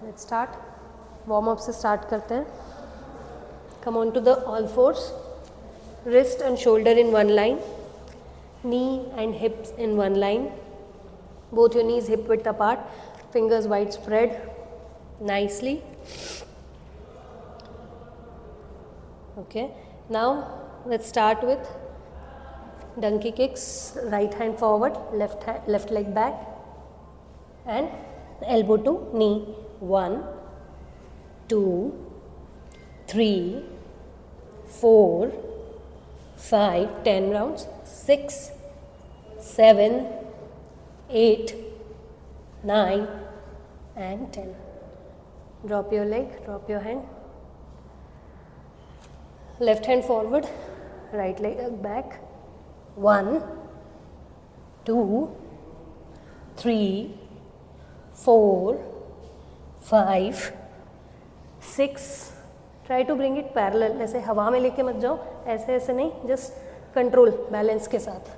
Let's start. Warm up से start करते हैं. Come on to the all fours. Wrist and shoulder in one line, knee and hips in one line, both your knees hip width apart, fingers wide spread nicely. Okay, now let's start with donkey kicks. Right hand forward, left leg back and elbow to knee. 1 2 3 4 5, 10 rounds, 6, 7, 8, 9 and 10. Drop your leg, drop your hand. Left hand forward, right leg back. 1, 2, 3, 4, 5, 6. Try to bring it parallel. ऐसे हवा में लेके मत जाओ, ऐसे ऐसे नहीं, just control balance के साथ.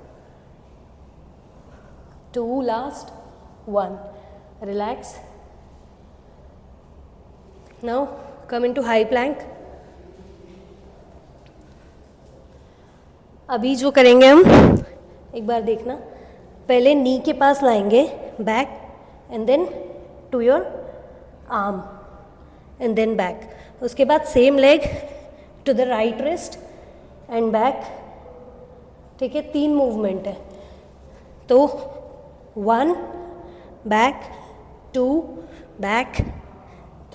2 last. 1 relax. Now come into high Planck. अभी जो करेंगे हम, एक बार देखना, पहले नी के पास लाएंगे back and then to your arm and then back. उसके बाद same leg to the right wrist and back. ठीक है, 3 मूवमेंट है. तो 1 back, 2 back,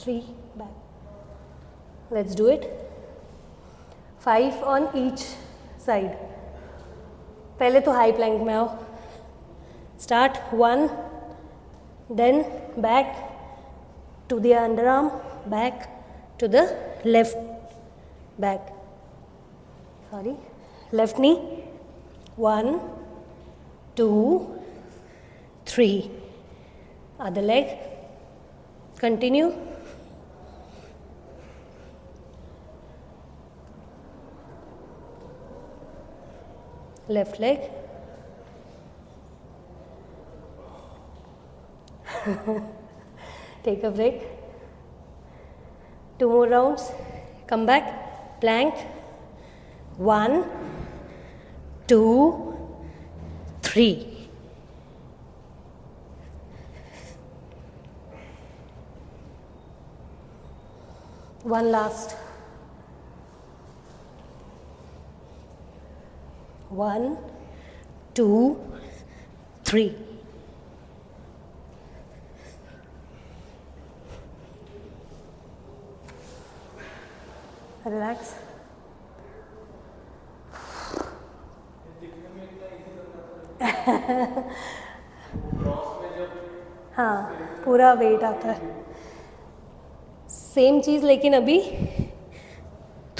3 back. Let's do it. 5 on each side. पहले तो हाई प्लैंक में आओ. Start. 1 then back to the under arm, back to the left back, left knee. 1 2 3. Other leg. Continue. Left leg. Take a break. 2 more rounds. Come back. Plank. 1 2 3. One last. 1 2 3. Relax. हाँ, पूरा wait आता है. Same चीज़, लेकिन अभी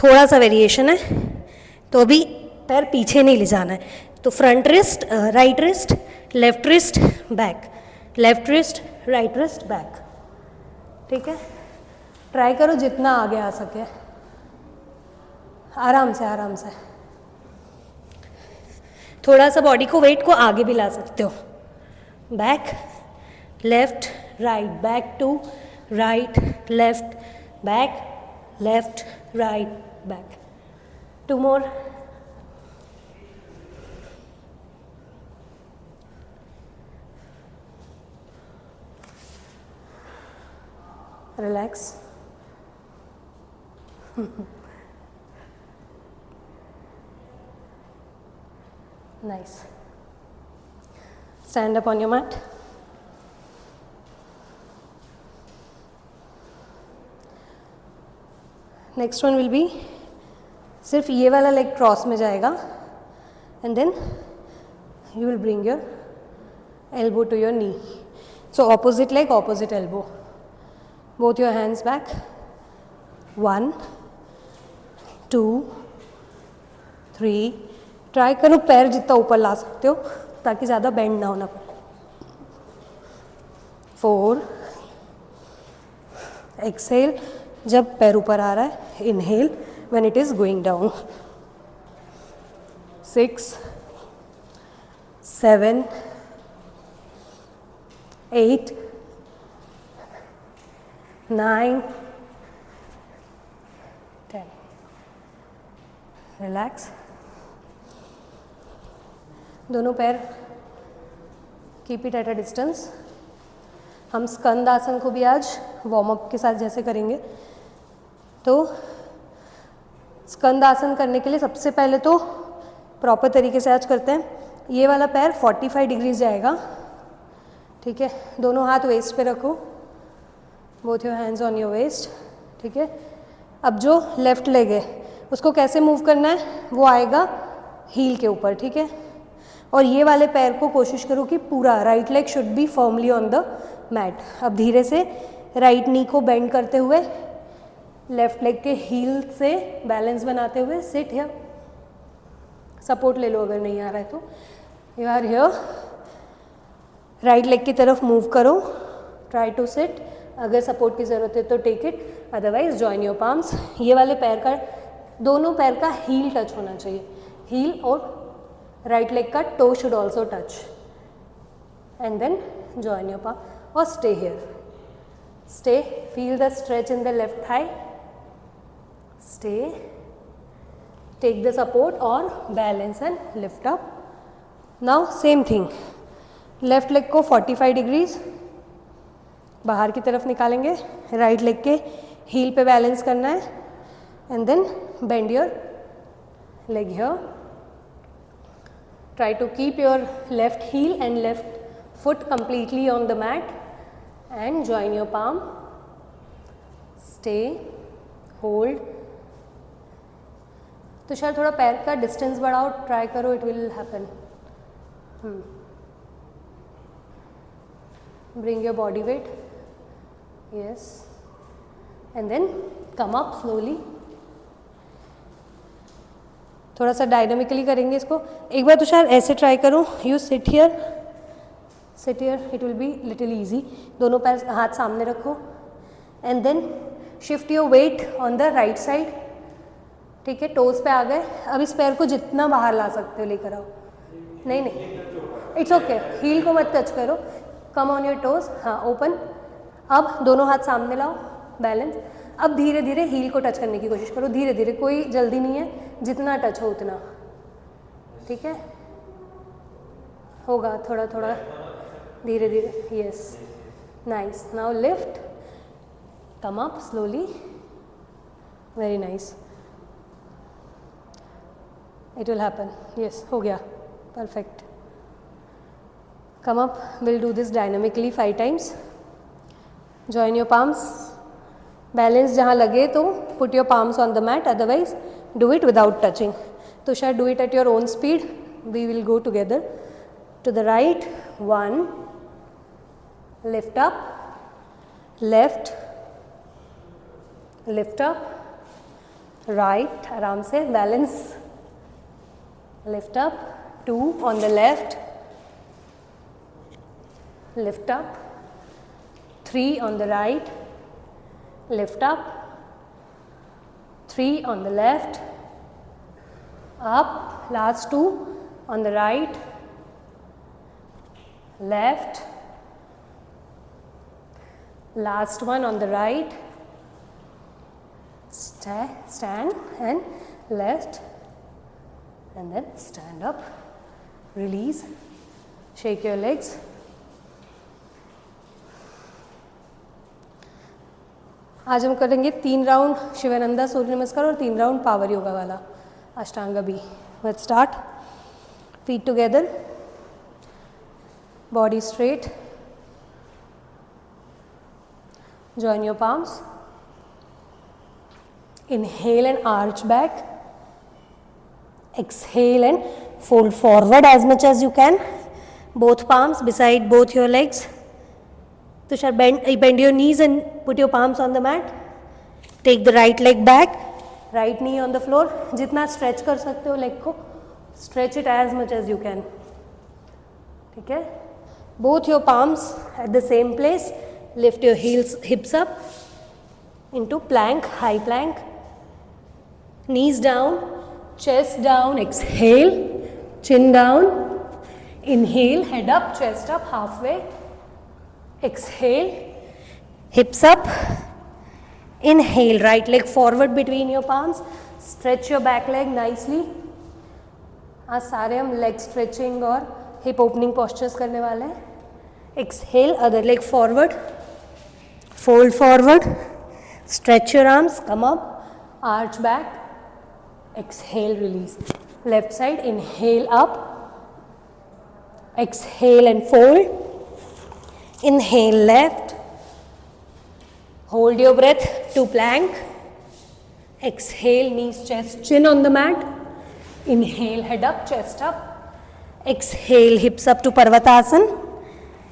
थोड़ा सा variation है. तो अभी पैर पीछे नहीं ले जाना है. तो front wrist, right wrist, left wrist, back, left wrist, right wrist, back. ठीक है, ट्राई करो जितना आगे आ सके. आराम से आराम से. थोड़ा सा बॉडी को, वेट को आगे भी ला सकते हो. Back, left, right, back to right, left, back, left, right, back. 2 more. Relax. Nice. Stand up on your mat. Next one will be, सिर्फ ये वाला लेग क्रॉस में जाएगा and then you will bring your elbow to your knee. So opposite leg, opposite elbow. Both your hands back. 1 2 3. Try करो पैर जितना ऊपर ला सकते हो ताकि ज़्यादा बेंड ना होना पड़े. 4. एक्सेल जब पैर ऊपर आ रहा है. Inhale when it is going down. 6 7 8 9, 10. Relax. दोनों पैर keep it at a distance. हम स्कंद आसन को भी आज वार्म अप के साथ जैसे करेंगे. तो स्कंद आसन करने के लिए सबसे पहले तो प्रॉपर तरीके से आज करते हैं. ये वाला पैर 45 डिग्रीज जाएगा. ठीक है, दोनों हाथ वेस्ट पे रखो. Both your hands on your waist. ठीक है. अब जो लेफ्ट लेग है उसको कैसे मूव करना है, वो आएगा हील के ऊपर. ठीक है. और ये वाले पैर को कोशिश करो कि पूरा right leg should be firmly on the mat. अब धीरे से राइट नी को बेंड करते हुए लेफ्ट लेग के हील से बैलेंस बनाते हुए सिट हियर. सपोर्ट ले लो अगर नहीं आ रहा है तो. You are here. Right leg की तरफ मूव करो. Try to sit. अगर सपोर्ट की ज़रूरत है तो take it, otherwise join your palms. ये वाले पैर का, दोनों पैर का हील टच होना चाहिए. हील और राइट लेग का toe should also touch. And then join your palm और stay here. Stay. Feel the stretch in the left thigh. Stay. Take the support और balance and lift up. Now same thing. Left leg को 45 degrees बाहर की तरफ निकालेंगे. Right leg के heel पे balance करना है. And then bend your leg here. Try to keep your left heel and left foot completely on the mat and join your palm. Stay, hold. तो शायद थोड़ा पैर का डिस्टेंस बढ़ाओ. ट्राई करो, it will happen. Bring your body weight. Yes. And then come up slowly. थोड़ा सा dynamically करेंगे इसको. एक बार तो शायद ऐसे ट्राई करो. You sit here. Sit here. It will be little easy. दोनों पैर हाथ सामने रखो. And then shift your weight on the right side. ठीक है. टोज पे आ गए. अब इस पैर को जितना बाहर ला सकते हो लेकर आओ. नहीं नहीं, इट्स ओके. हील को मत टच करो. Come on your toes. हाँ, ओपन. अब दोनों हाथ सामने लाओ. बैलेंस. अब धीरे धीरे हील को टच करने की कोशिश करो. धीरे धीरे, कोई जल्दी नहीं है. जितना टच हो उतना. ठीक है. होगा थोड़ा थोड़ा धीरे धीरे. Yes, nice. Now lift. Come up slowly. Very nice. It will happen. Yes, हो गया. Perfect. Come up. Will do this dynamically 5 times. Join your palms. Balance जहाँ लगे तो put your palms on the mat, otherwise do it without touching. तो शायद do it at your own speed. We will go together. To the right. 1. Lift up. Left. Lift up. Right. आराम से balance. Lift up. 2 on the left. Lift up. 3 on the right. Lift up. 3 on the left. Up. Last 2 on the right. Left. Last one on the right. Stand and left. And then stand up. Release. Shake your legs. आज हम करेंगे 3 round Shivananda सूर्य नमस्कार और 3 round power yoga वाला Ashtanga B. Let's start. Feet together. Body straight. Join your palms. Inhale and arch back. Exhale and fold forward as much as you can. Both palms beside both your legs. Tushar, bend your knees and put your palms on the mat. Take the right leg back. Right knee on the floor. जितना stretch कर सकते हो leg को, stretch it as much as you can. ठीक है. Both your palms at the same place. Lift your hips up into plank, high plank. Knees down, chest down. Exhale, chin down. Inhale, head up, chest up halfway. Exhale, hips up, Inhale, right leg forward between your palms. Stretch your back leg nicely. आज सारे हम leg stretching और hip opening postures करने वाले हैं. Exhale, other leg forward. Fold forward. Stretch your arms, come up, arch back. Exhale, release. Left side, inhale up. Exhale and fold. Inhale left. Hold your breath to plank. Exhale, knees, chest, chin on the mat. Inhale, head up, chest up. Exhale, hips up to Parvatasana.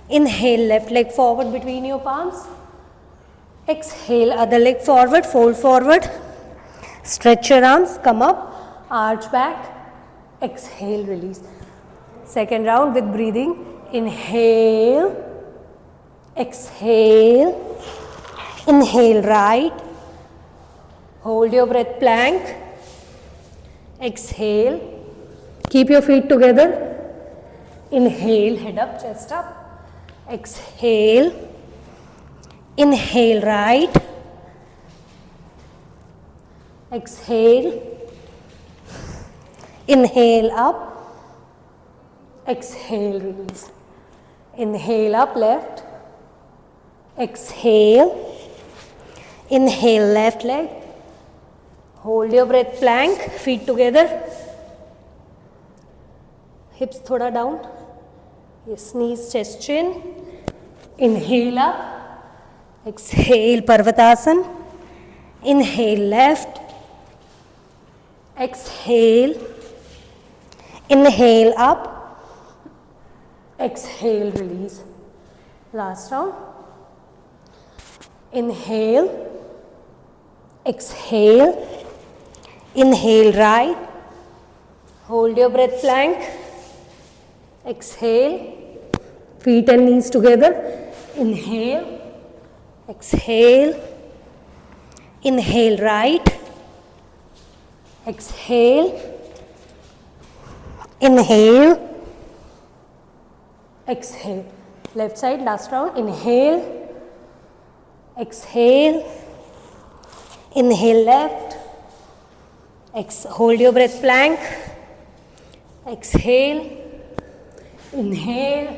Inhale, left leg forward between your palms. Exhale, other leg forward, fold forward. Stretch your arms, come up, arch back. Exhale, release. Second round with breathing. Inhale. Exhale. Inhale, right. Hold your breath, plank. Exhale. Keep your feet together. Inhale, head up, chest up. Exhale. Inhale, right. Exhale. Inhale, up. Exhale, release. Inhale, up, left. Exhale. Inhale, left leg. Hold your breath, plank, feet together. Hips thoda down. Yes, knees, chest, chin. Inhale up. Exhale, Parvatasana. Inhale, left. Exhale. Inhale, up. Exhale, release. Last round. Inhale. Exhale. Inhale, right. Hold your breath, plank. Exhale. Feet and knees together. Inhale. Exhale. Inhale, right. Exhale. Inhale. Exhale. Left side, last round. Inhale. Exhale. Inhale, left. Hold your breath, plank. Exhale. Inhale.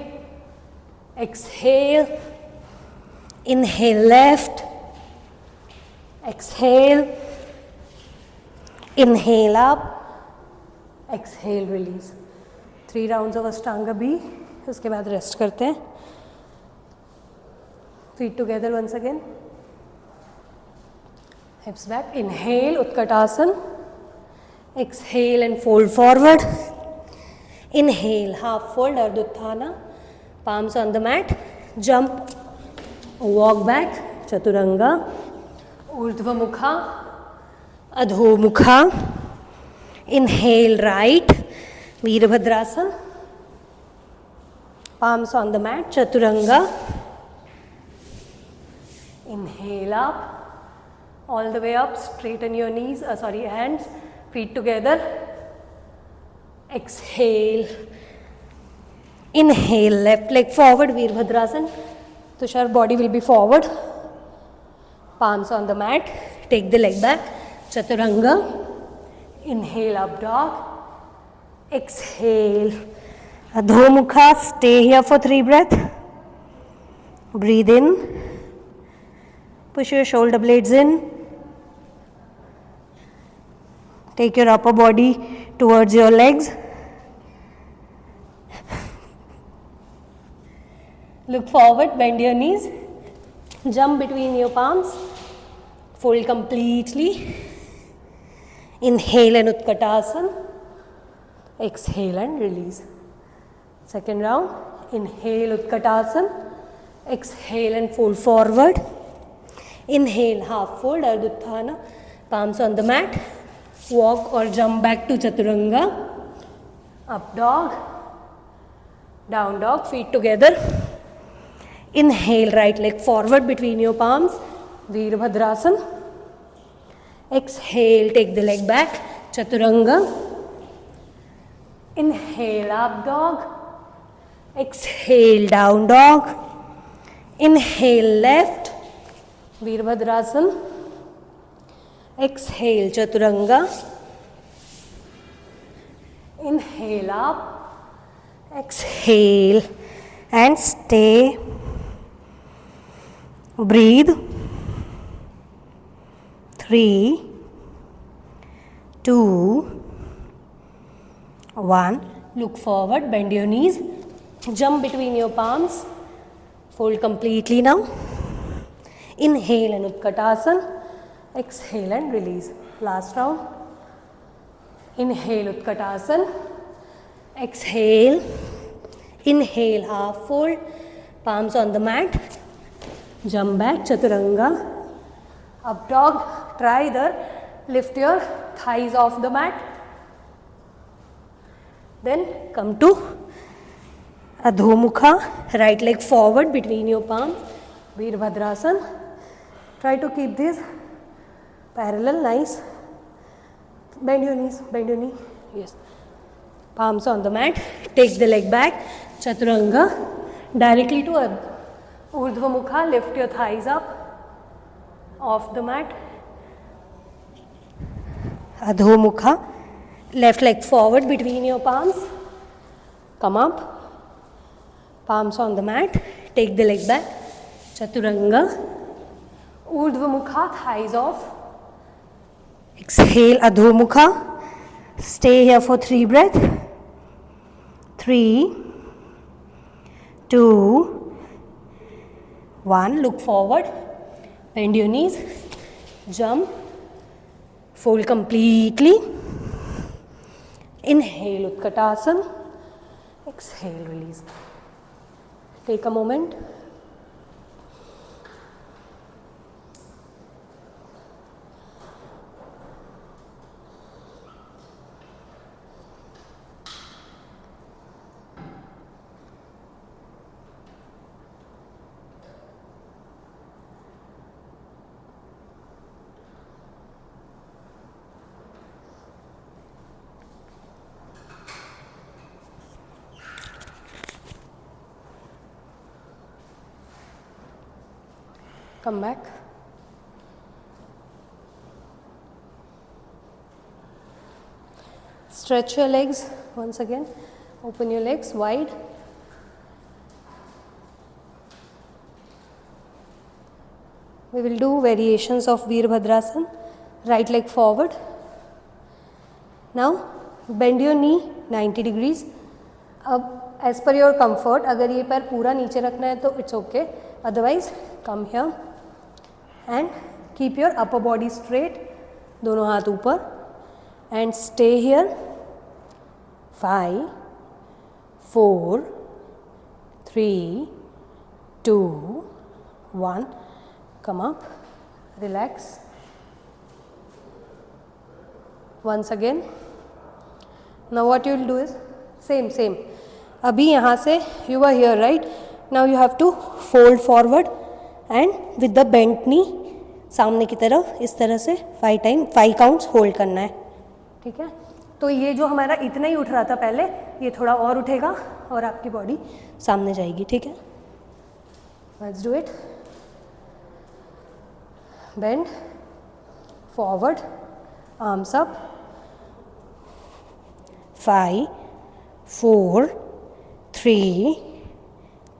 Exhale. Inhale, left. Exhale. Inhale, up. Exhale, release. 3 rounds of Ashtanga B. उसके बाद rest करते हैं. Feet together once again. Hips back. Inhale, Utkatasana. Exhale and fold forward. Inhale, half fold, Ardha. Palms on the mat. Jump. Walk back. Chaturanga. Urdhva Mukha. Adho Mukha. Inhale, right. Veerbhadrasana. Palms on the mat. Chaturanga. Inhale up. All the way up. Straighten your knees. Hands. Feet together. Exhale. Inhale. Left leg forward. Veerbhadrasana. Tushar, body will be forward. Palms on the mat. Take the leg back. Chaturanga. Inhale, up dog. Exhale. Adho Mukha. Stay here for 3 breaths. Breathe in. Push your shoulder blades in. Take your upper body towards your legs. Look forward, bend your knees. Jump between your palms. Fold completely. Inhale and Utkatasana. Exhale and release. Second round. Inhale, Utkatasana. Exhale and fold forward. Inhale, half fold, Ardha. Palms on the mat. Walk or jump back to Chaturanga. Up dog. Down dog, feet together. Inhale, right leg forward between your palms. Veerbhadrasana. Exhale, take the leg back. Chaturanga. Inhale, up dog. Exhale, down dog. Inhale, left. Veerbhadrasana. exhale chaturanga, inhale up, exhale and stay, breathe, 3, 2, 1, look forward, bend your knees, jump between your palms, fold completely now, inhale and Utkatasana, exhale and release, last round, inhale Utkatasana, exhale, inhale half fold, palms on the mat, jump back, chaturanga, up dog, try either lift your thighs off the mat, then come to Adho Mukha, right leg forward between your palms, Veerbhadrasana, try to keep this parallel, nice, bend your knees, bend your knee, yes, palms on the mat, take the leg back, chaturanga, directly to Urdhva Mukha, lift your thighs up, off the mat, Adho Mukha, left leg forward between your palms, come up, palms on the mat, take the leg back, chaturanga, Urdhva Mukha, thighs off, exhale Adho Mukha, stay here for 3 breaths, 3, 2, 1, look forward, bend your knees, jump, fold completely, inhale Utkatasana, exhale, release. Take a moment. Come back. Stretch your legs once again. Open your legs wide. We will do variations of Veerbhadrasana. Right leg forward. Now bend your knee 90 degrees. अब as per your comfort, अगर ये पैर पूरा नीचे रखना है तो it's okay. Otherwise, come here. And keep your upper body straight, दोनों हाथ ऊपर, and stay here, 5, 4, 3, 2, 1, come up, relax, once again. Now what you will do is, same, अभी यहाँ से, you are here right, now you have to fold forward, and with the bent knee सामने की तरफ इस तरह से 5 काउंट्स होल्ड करना है, ठीक है। तो ये जो हमारा इतना ही उठ रहा था पहले, ये थोड़ा और उठेगा और आपकी बॉडी सामने जाएगी, ठीक है। Let's do it. Bend forward, arms up, 5, 4, 3,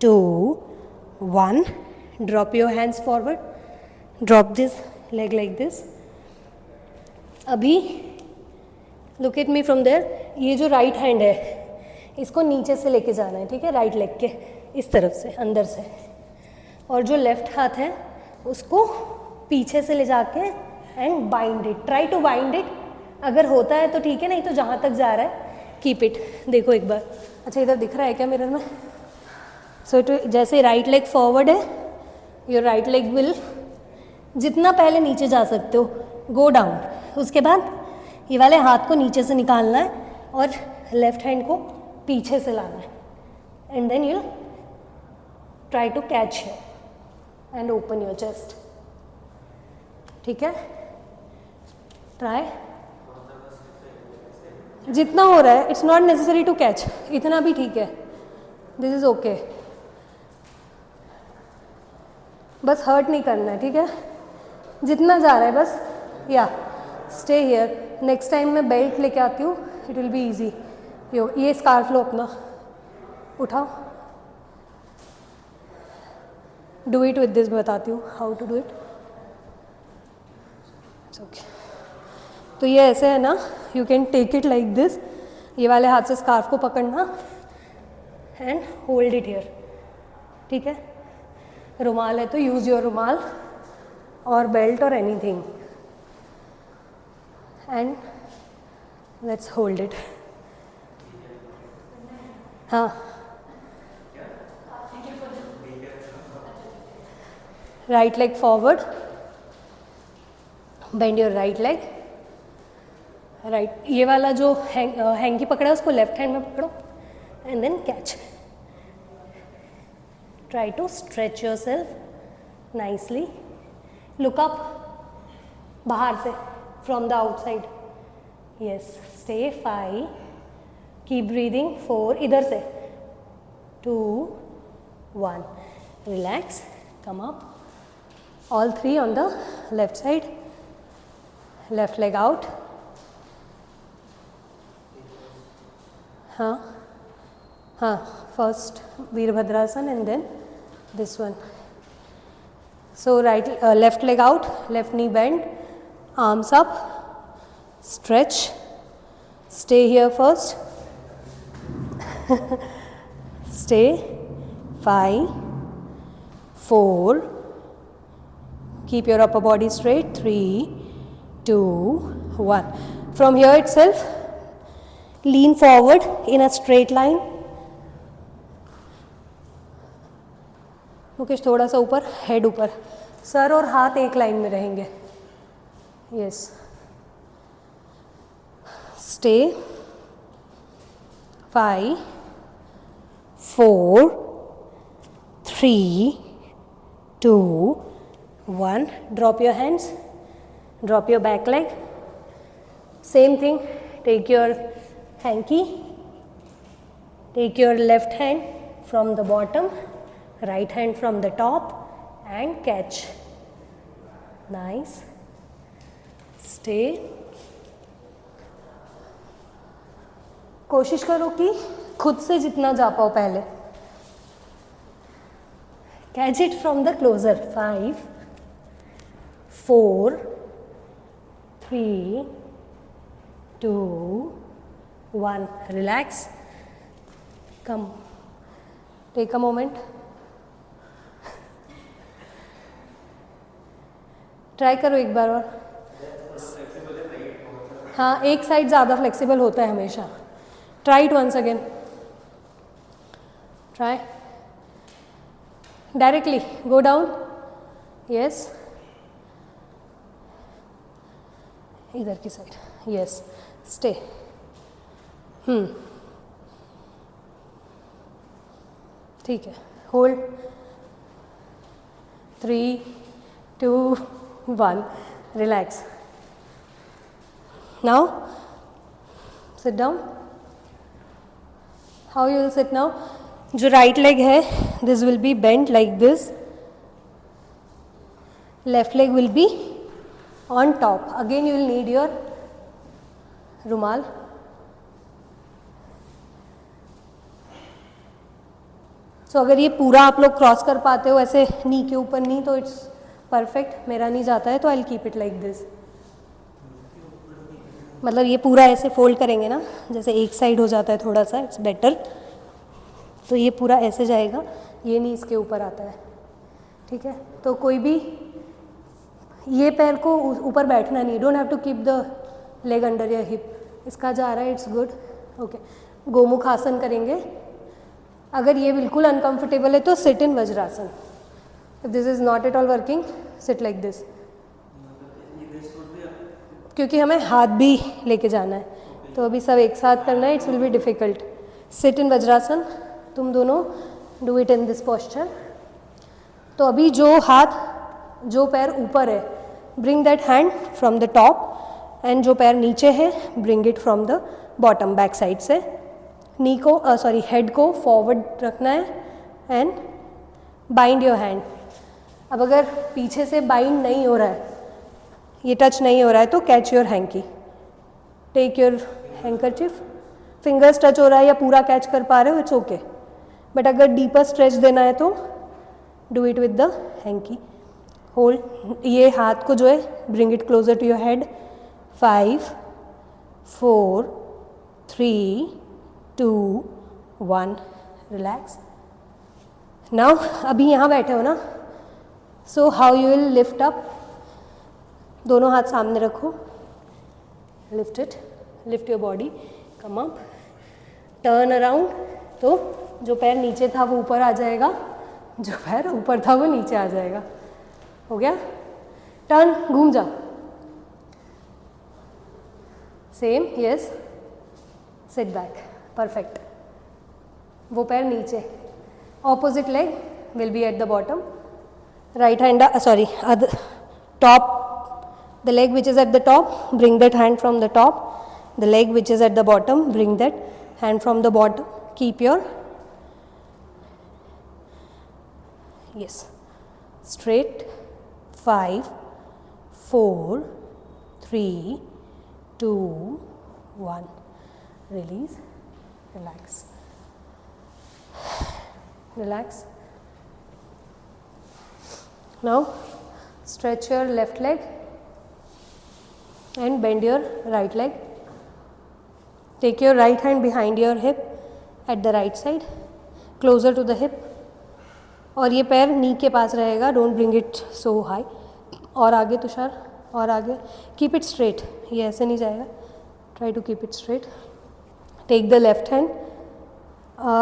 2, 1. Drop your hands forward, drop this leg like this. अभी look at me from there, ये जो राइट हैंड है इसको नीचे से लेके जाना है, ठीक है, राइट लेग के इस तरफ से अंदर से, और जो लेफ्ट हाथ है उसको पीछे से ले जाके and bind it, try to bind it, अगर होता है तो ठीक है, नहीं तो जहाँ तक जा रहा है कीप इट। देखो एक बार, अच्छा इधर दिख रहा है क्या मिरर में? सो जैसे राइट लेग फॉरवर्ड है, योर राइट लेग विल जितना पहले नीचे जा सकते हो गो डाउन, उसके बाद ये वाले हाथ को नीचे से निकालना है और लेफ्ट हैंड को पीछे से लाना है, and then you try to catch here and open your chest, ठीक है। ट्राई जितना हो रहा है, it's not necessary to catch, इतना भी ठीक है, दिस इज ओके, बस हर्ट नहीं करना है, ठीक है, जितना जा रहा है बस, या स्टे हियर. नेक्स्ट टाइम मैं बेल्ट लेके आती हूँ, इट विल बी ईजी. ये स्कार्फ लो अपना, उठाओ. डू इट विद दिस, बताती हूँ how to do it. Okay. तो ये ऐसे है ना, you can take it like this. ये वाले हाथ से स्कार्फ को पकड़ना एंड होल्ड इट हियर. ठीक है. रुमाल है तो यूज़ योर रुमाल और बेल्ट और anything and let's hold it. हाँ. Right leg forward, bend your right leg. Right. ये वाला जो हैंकी पकड़ा है उसको लेफ्ट हैंड में पकड़ो and then catch. Try to stretch yourself nicely. Look up बाहर से, from the outside. Yes. Stay 5. Keep breathing. 4. इधर से 2 1. Relax. Come up. All 3 on the left side. Left leg out. हाँ हाँ. First Veerbhadrasana and then this one. So left leg out, left knee bend, arms up, stretch. Stay here first. Stay. 5 4. Keep your upper body straight. 3 2 1. From here itself, lean forward in a straight line. Mukesh थोड़ा सा ऊपर, head ऊपर. Sir और हाथ एक line में रहेंगे. Yes. Stay. 5 4 3 2 1. Drop your hands. Drop your back leg. Same thing. Take your hanky. Take your left hand from the bottom, right hand from the top and catch. Nice. Stay. कोशिश करो कि खुद से जितना जा पाओ पहले. Catch it from the closer. 5 4 3 2 1. Relax. Come. Take a moment. Try करो एक बार और. हाँ, एक साइड ज़्यादा फ्लेक्सिबल होता है हमेशा. Try it once again. Try. Directly go down. Yes. इधर की साइड. यस. स्टे. ठीक है. Hold. 3 2 1. Relax. Now sit down. How you will sit now? जो राइट लेग है, this will be bent like this. Left leg will be on top. Again you will need your रुमाल. सो अगर ये पूरा आप लोग क्रॉस कर पाते हो ऐसे नी के ऊपर नी तो इट्स परफेक्ट. मेरा नहीं जाता है तो I will keep it like this. मतलब ये पूरा ऐसे फोल्ड करेंगे ना, जैसे एक साइड हो जाता है थोड़ा सा, इट्स बेटर. तो ये पूरा ऐसे जाएगा, ये नहीं इसके ऊपर आता है. ठीक है. तो कोई भी ये पैर को ऊपर बैठना नहीं. Don't have to keep the leg under your hip. इसका जा रहा है, इट्स गुड. ओके. गोमुख आसन करेंगे. अगर ये बिल्कुल अनकंफर्टेबल है तो sit in vajrasana. If this is not at all working, sit like this. क्योंकि हमें हाथ भी लेके जाना है तो अभी सब एक साथ करना है. It's will be difficult. Sit in vajrasana. तुम दोनों do it in this posture. तो अभी जो पैर ऊपर है, bring that hand from the top, and जो पैर नीचे है bring it from the bottom, back side से. नी को हेड को फॉरवर्ड रखना है एंड बाइंड योर हैंड. अब अगर पीछे से बाइंड नहीं हो रहा है, ये टच नहीं हो रहा है तो catch your hanky, take your handkerchief, fingers touch हो रहा है या पूरा कैच कर पा रहे हो, इट्स ओके, बट अगर डीपर स्ट्रेच देना है तो do it with the hanky. Hold, ये हाथ को जो है bring it closer to your head. 5 4 3 2 1, relax. Now अभी यहाँ बैठे हो ना, so how you will lift up. दोनों हाथ सामने रखो, lift it, lift your body, come up, turn around. तो जो पैर नीचे था वो ऊपर आ जाएगा, जो पैर ऊपर था वो नीचे आ जाएगा. हो गया. टर्न, घूम जा. Same, yes, sit back, perfect. वो पैर नीचे, opposite leg will be at the bottom. Right hand, sorry, top, the leg which is at the top, bring that hand from the top. The leg which is at the bottom, bring that hand from the bottom. Keep your, yes, straight. 5 4 3 2 1, release, relax, relax. Now stretch your left leg and bend your right leg. Take your right hand behind your hip at the right side, closer to the hip. और ये पैर नी के पास रहेगा, don't bring it so high. और आगे तुषार, और आगे, keep it straight, ये ऐसे नहीं जाएगा, try to keep it straight. Take the left hand,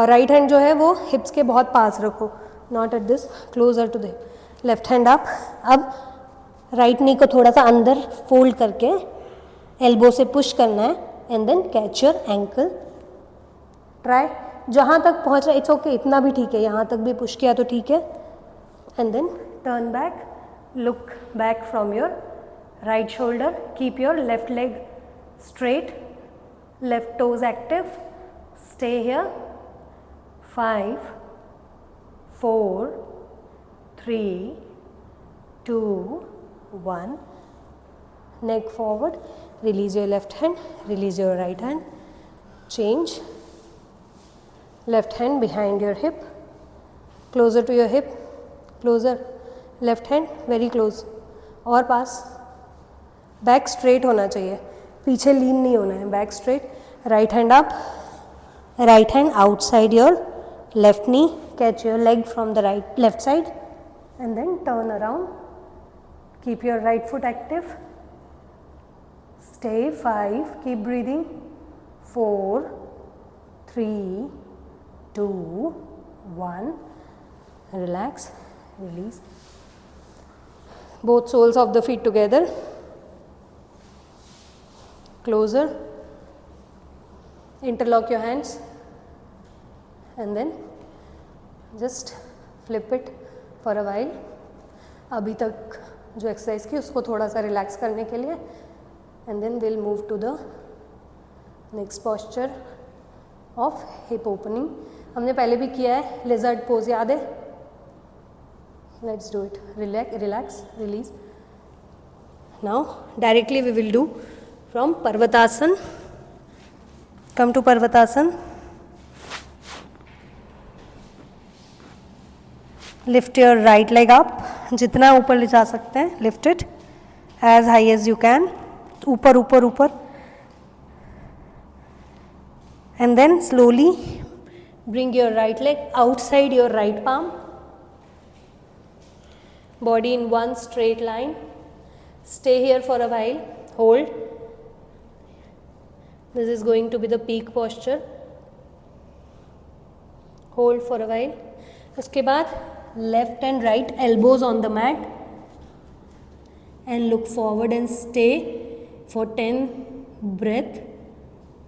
right hand जो है वो हिप्स के बहुत पास रखो, not at this, closer to the hip. Left hand up. अब राइट नी को थोड़ा सा अंदर फोल्ड करके एल्बो से पुश करना है and then catch your ankle. Try, जहाँ तक पहुँच रहा है इट्स ओके, इतना भी ठीक है, यहाँ तक भी पुश किया तो ठीक है. And then turn back, look back from your right shoulder, keep your left leg straight, left toes active, stay here. 5 4 3 2 1, neck forward, release your left hand, release your right hand, change, left hand behind your hip, closer to your hip, closer, left hand very close, और पास. Back straight होना चाहिए, पीछे लीन नहीं होना है, back straight. Right hand up, right hand outside your left knee, catch your leg from the right left side and then turn around. Keep your right foot active. Stay. 5, keep breathing. 4 3 2 1, relax, release. Both soles of the feet together, closer, interlock your hands and then just flip it for a while. अभी तक जो exercise की उसको थोड़ा सा relax करने के लिए, and then will move to the next posture of hip opening. हमने पहले भी किया है, लिजर्ड पोज याद है? Let's do it. Relax, release. Now directly we will do from Parvatasana. Come to Parvatasana. Lift your right leg up, जितना ऊपर ले जा सकते हैं, lift it as high as you can, ऊपर ऊपर ऊपर. And then slowly bring your right leg outside your right palm, body in one straight line. Stay here for a while, hold. This is going to be the peak posture. Hold for a while. उसके बाद left and right elbows on the mat and look forward and stay for 10 breath.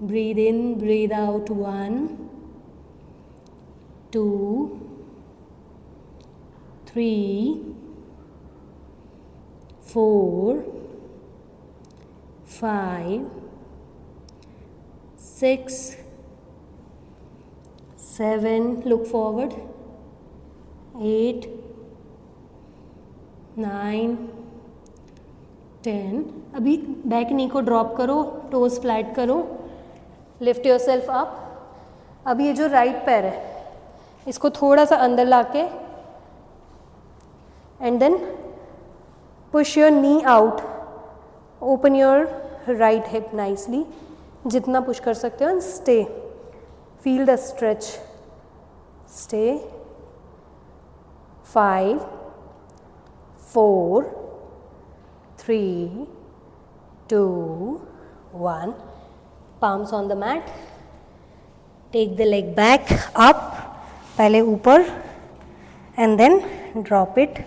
Breathe in, breathe out. 1 2 3 4 5 6 7, look forward. 8 9 10. अभी back नी को drop करो, toes flat करो, lift your self up. अब ये जो right पैर है इसको थोड़ा सा अंदर लाके and then push your knee out, open your right hip nicely, जितना पुश कर सकते हो. And stay, feel the stretch. Stay. 5, 4, 3, 2, 1. Palms on the mat. Take the leg back up, पहले ऊपर and then drop it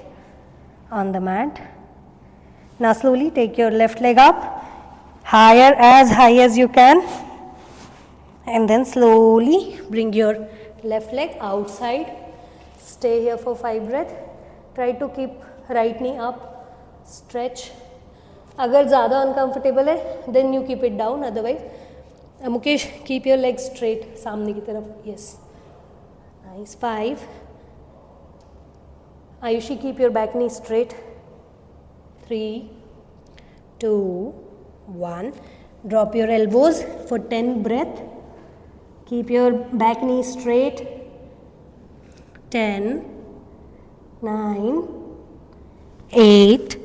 on the mat. Now slowly take your left leg up, higher, as high as you can, and then slowly bring your left leg outside. Stay here for 5 breaths. Try to keep right knee up, stretch. अगर ज़्यादा uncomfortable है then you keep it down, otherwise Mukesh, keep your legs straight, सामने की तरफ. Yes, nice. 5. Ayushi, keep your back knee straight. 3, 2, 1. Drop your elbows for 10 breath. Keep your back knee straight. 10, 9, 8,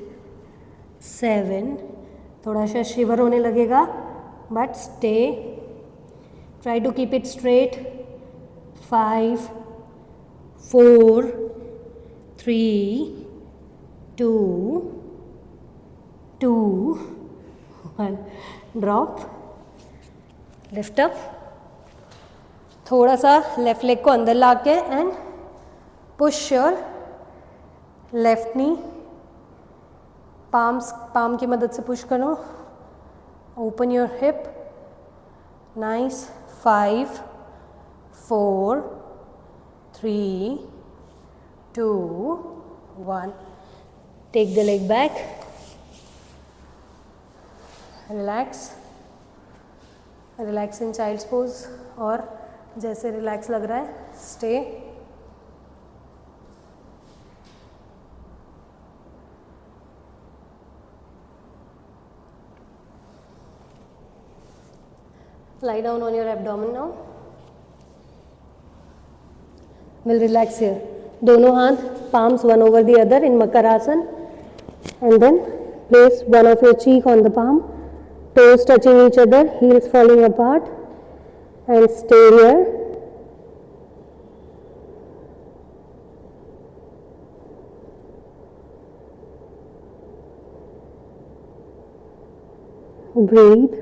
7. थोड़ा सा शिवर होने लगेगा, but stay. Try to keep it straight. 5, 4, 3, 2, 1. Drop. Lift up. थोड़ा सा left leg को अंदर लाके and push your left knee. Palm की मदद से पुश करो. Open your hip. Nice. 5, 4, 3, 2, 1. Take the leg back. Relax. Relax in child's pose, और जैसे रिलैक्स लग रहा है stay. Lie down on your abdomen now. We'll relax here. दोनों हाथ, palms one over the other in Makarasana, and then place one of your cheek on the palm, toes touching each other, heels falling apart, and stay here. Breathe.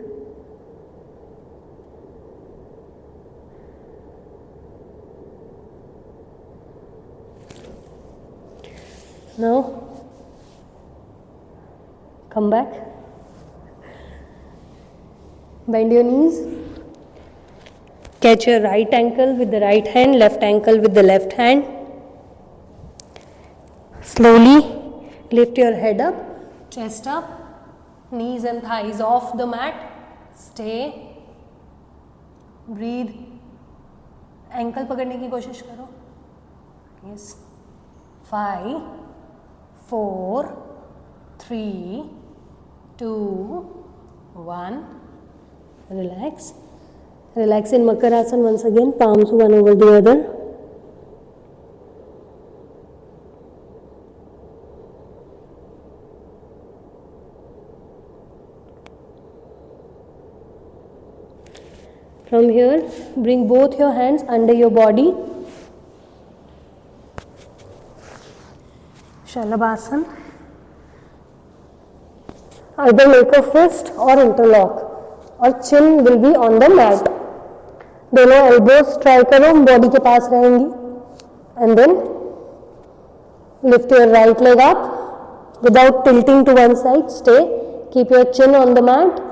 Now, come back. Bend your knees. Catch your right ankle with the right hand, left ankle with the left hand. Slowly lift your head up, chest up, knees and thighs off the mat. Stay. Breathe. Ankle पकड़ने की कोशिश करो. Yes. 5, 4, 3, 2, 1. Relax. Relax in Makarasana once again. Palms one over the other. From here, bring both your hands under your body. Shalabhasana. Either make a fist or interlock, और chin will be on the mat. दोनों elbows try करो body के पास रहेंगी, and then lift your right leg up without tilting to one side. Stay. Keep your chin on the mat.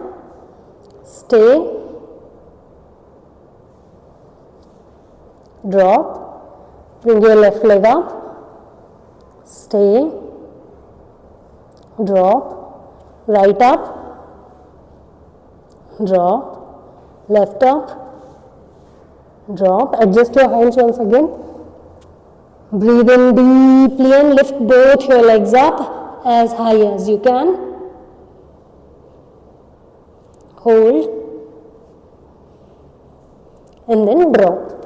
Stay. Drop. Bring your left leg up. Stay. Drop. Right up. Drop. Left up. Drop. Adjust your hands once again. Breathe in deeply and lift both your legs up as high as you can. hold, and then drop.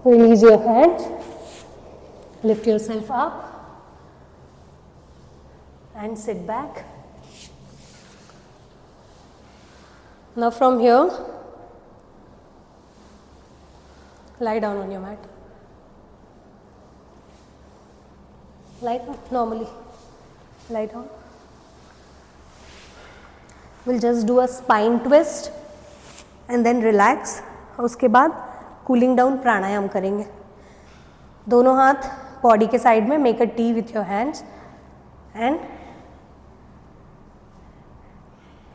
Release your hands, lift yourself up, and sit back. Now from here, lie down on your mat. Lie down normally. Lie down. We'll just do a spine twist and then relax. उसके बाद cooling down प्राणायाम करेंगे. दोनों हाथ body के side में, make a T with your hands and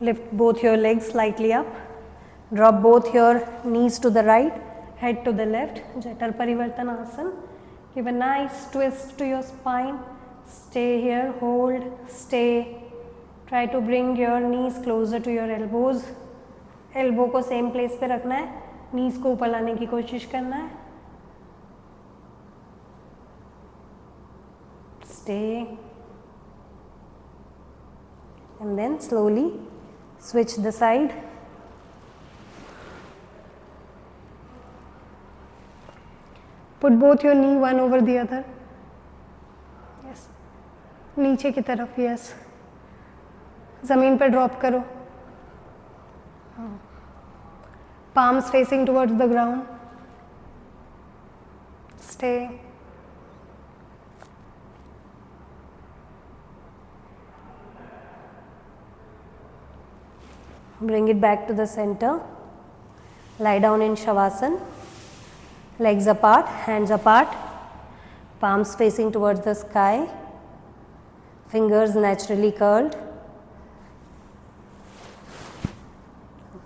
lift both your legs slightly up, drop both your knees to the right, head to the left, Jatar Parivartanasana. Give a nice twist to your spine, stay here, hold, stay. Try to bring your knees closer to your elbows. Elbow को same place पे रखना है, knees को ऊपर लाने की कोशिश करना है. Stay. And then slowly switch the side. Put both your knee one over the other. Yes. नीचे की तरफ. Yes. ज़मीन पर ड्रॉप करो. Palms facing towards the ground. Stay. Bring it back to the center. Lie down in Shavasana. Legs apart, hands apart, palms facing towards the sky, fingers naturally curled.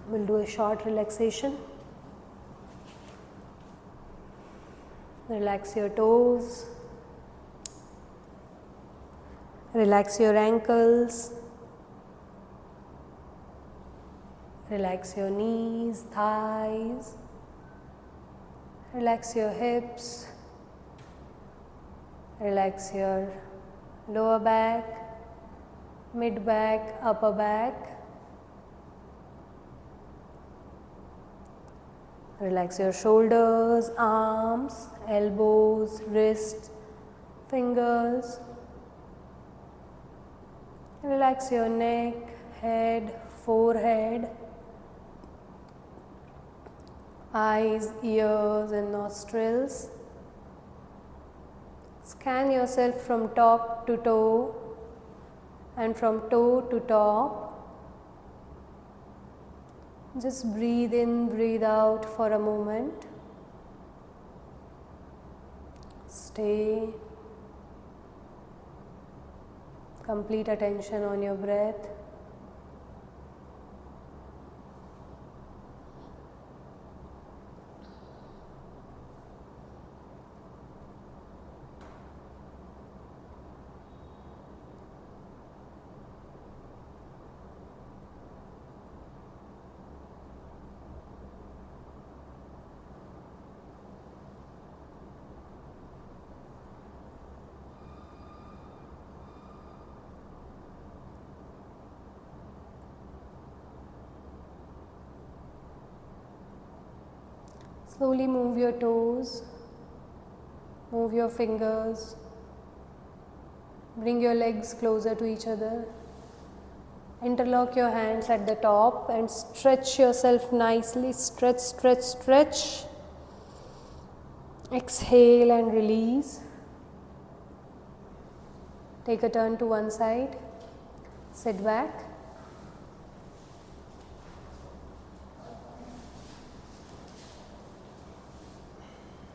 We'll do a short relaxation. Relax your toes. Relax your ankles. Relax your knees, thighs. Relax your hips. Relax your lower back, mid back, upper back. Relax your shoulders, arms, elbows, wrists, fingers. Relax your neck, head, forehead, eyes, ears and nostrils. Scan yourself from top to toe and from toe to top. Just breathe in, breathe out for a moment. Stay. Complete attention on your breath. Slowly move your toes, move your fingers, bring your legs closer to each other. Interlock your hands at the top and stretch yourself nicely. Stretch, stretch, stretch. Exhale and release. Take a turn to one side. Sit back.